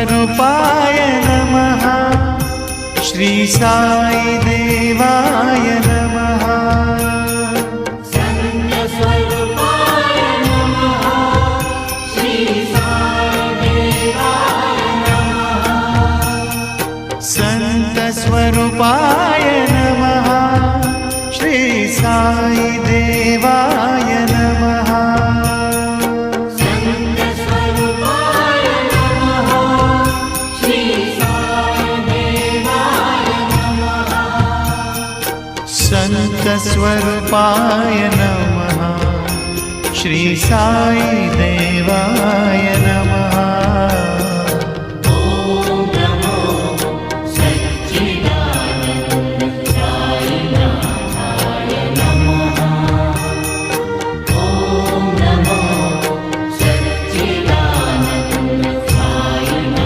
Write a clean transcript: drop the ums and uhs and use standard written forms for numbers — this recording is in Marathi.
स्वरूपाय नमः। श्री साई देवाय नमः। संत स्वरूपाय नमः। श्री साई देवाय नमः। संत स्वरूपाय नमः। श्री साई देवाय नमः। संत स्वरूपाय नमः। श्री साई देवाय नमः। संत स्वरूपाय नमः। श्री साई देवाय